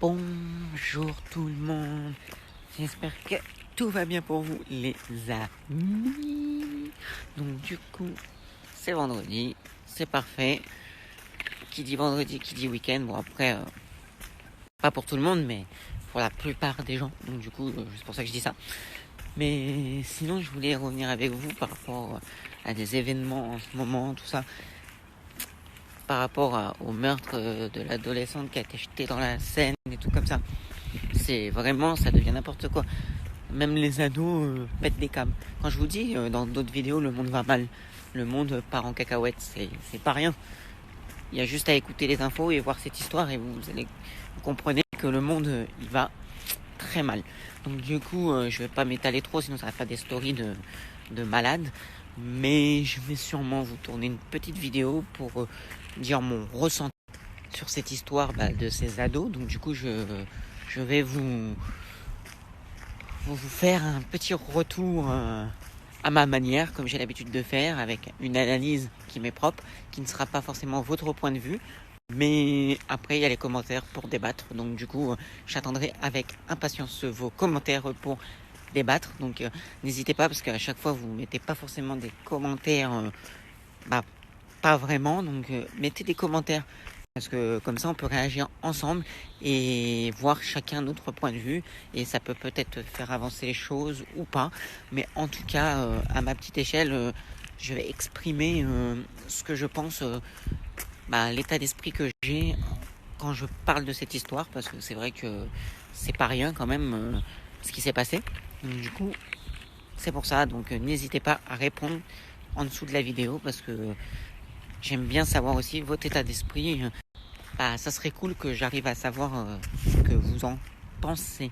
Bonjour tout le monde, j'espère que tout va bien pour vous les amis. Donc du coup, c'est vendredi, c'est parfait. Qui dit vendredi, qui dit week-end, bon après, pas pour tout le monde, mais pour la plupart des gens. Donc du coup, c'est pour ça que je dis ça. Mais sinon, je voulais revenir avec vous par rapport à des événements en ce moment, tout ça. Par rapport au meurtre de l'adolescente qui a été jetée dans la Seine et tout comme ça. C'est vraiment, ça devient n'importe quoi. Même les ados pètent des câbles. Quand je vous dis, dans d'autres vidéos, le monde va mal. Le monde part en cacahuète. C'est pas rien. Il y a juste à écouter les infos et voir cette histoire et vous comprenez que le monde, il va très mal. Donc du coup, je vais pas m'étaler trop, sinon ça va faire des stories de malades. Mais je vais sûrement vous tourner une petite vidéo pour dire mon ressenti sur cette histoire de ces ados. Donc du coup, je vais vous faire un petit retour à ma manière, comme j'ai l'habitude de faire, avec une analyse qui m'est propre, qui ne sera pas forcément votre point de vue. Mais après, il y a les commentaires pour débattre. Donc du coup, j'attendrai avec impatience vos commentaires pour débattre. Donc n'hésitez pas, parce qu'à chaque fois, vous ne mettez pas forcément des commentaires, pas vraiment. Donc mettez des commentaires. Parce que comme ça, on peut réagir ensemble et voir chacun notre point de vue. Et ça peut peut-être faire avancer les choses ou pas. Mais en tout cas, à ma petite échelle, je vais exprimer ce que je pense, l'état d'esprit que j'ai quand je parle de cette histoire. Parce que c'est vrai que c'est pas rien quand même ce qui s'est passé. Donc, du coup, c'est pour ça. Donc n'hésitez pas à répondre en dessous de la vidéo. Parce que j'aime bien savoir aussi votre état d'esprit. Ça serait cool que j'arrive à savoir ce que vous en pensez.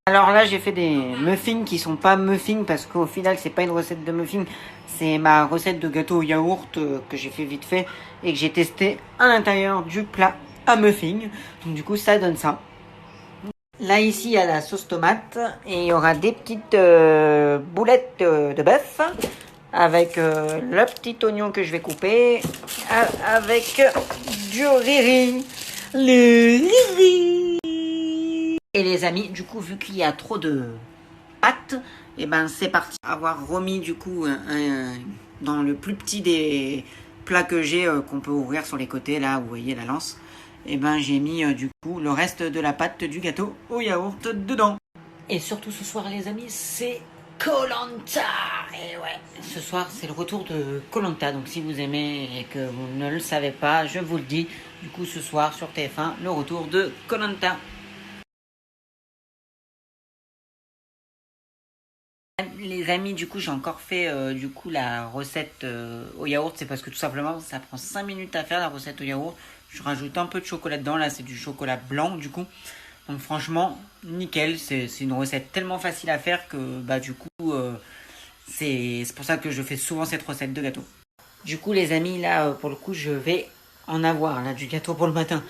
Alors là, j'ai fait des muffins qui sont pas muffins parce qu'au final, c'est pas une recette de muffins. C'est ma recette de gâteau au yaourt que j'ai fait vite fait et que j'ai testé à l'intérieur du plat à muffins. Donc du coup, ça donne ça. Là, ici, il y a la sauce tomate et il y aura des petites boulettes de bœuf avec le petit oignon que je vais couper avec du riri. Le riri. Et les amis, du coup, vu qu'il y a trop de pâtes, et c'est parti. Avoir remis du coup dans le plus petit des plats que j'ai qu'on peut ouvrir sur les côtés, là, vous voyez la lance. J'ai mis du coup le reste de la pâte du gâteau au yaourt dedans. Et surtout ce soir les amis, c'est Koh-Lanta. Et ouais, ce soir c'est le retour de Koh-Lanta. Donc si vous aimez et que vous ne le savez pas, je vous le dis. Du coup ce soir sur TF1, le retour de Koh-Lanta. Les amis, du coup j'ai encore fait la recette au yaourt. C'est parce que tout simplement ça prend 5 minutes à faire la recette au yaourt. Je rajoute un peu de chocolat dedans. Là c'est du chocolat blanc du coup. Donc franchement, nickel, c'est une recette tellement facile à faire que du coup, c'est pour ça que je fais souvent cette recette de gâteau. Du coup les amis, là pour le coup, je vais en avoir là du gâteau pour le matin.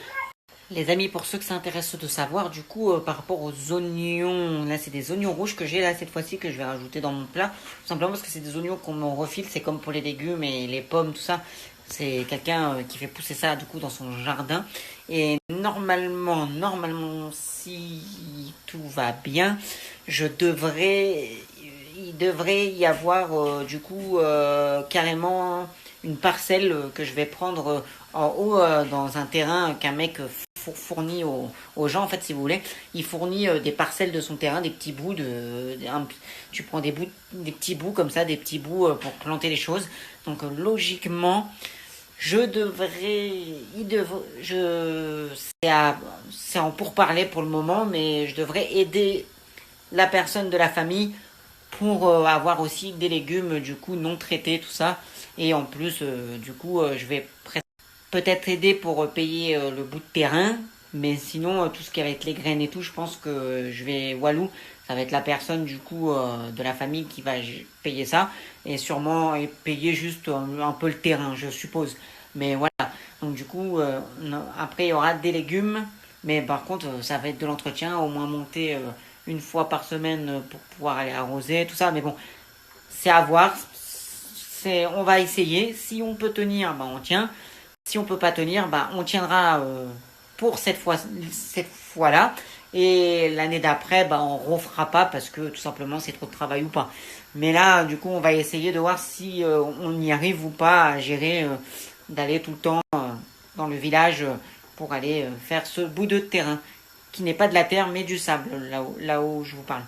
Les amis, pour ceux que ça intéresse de savoir, du coup, par rapport aux oignons, là c'est des oignons rouges que j'ai là cette fois-ci que je vais rajouter dans mon plat. Tout simplement parce que c'est des oignons qu'on me refile, c'est comme pour les légumes et les pommes, tout ça. C'est quelqu'un qui fait pousser ça du coup dans son jardin. Et normalement, si tout va bien, il devrait y avoir du coup carrément une parcelle que je vais prendre en haut dans un terrain qu'un mec fournit aux gens en fait si vous voulez. Il fournit des parcelles de son terrain, des petits bouts tu prends des petits bouts comme ça, des petits bouts pour planter les choses. Donc logiquement c'est en pourparlers pour le moment, mais je devrais aider la personne de la famille pour avoir aussi des légumes du coup non traités, tout ça. Et en plus, je vais peut-être aider pour payer le bout de terrain. Mais sinon, tout ce qui va être les graines et tout, je pense que je vais Walou. Ça va être la personne du coup de la famille qui va payer ça. Et sûrement payer juste un peu le terrain, je suppose. Mais voilà. Donc du coup, après, il y aura des légumes. Mais par contre, ça va être de l'entretien. Au moins monter une fois par semaine pour pouvoir aller arroser, tout ça. Mais bon, c'est à voir. On va essayer. Si on peut tenir, on tient. Si on peut pas tenir, on tiendra pour cette fois-là. Et l'année d'après, on refera pas parce que tout simplement c'est trop de travail ou pas. Mais là, du coup, on va essayer de voir si on y arrive ou pas à gérer, d'aller tout le temps dans le village pour aller faire ce bout de terrain qui n'est pas de la terre mais du sable, là où je vous parle.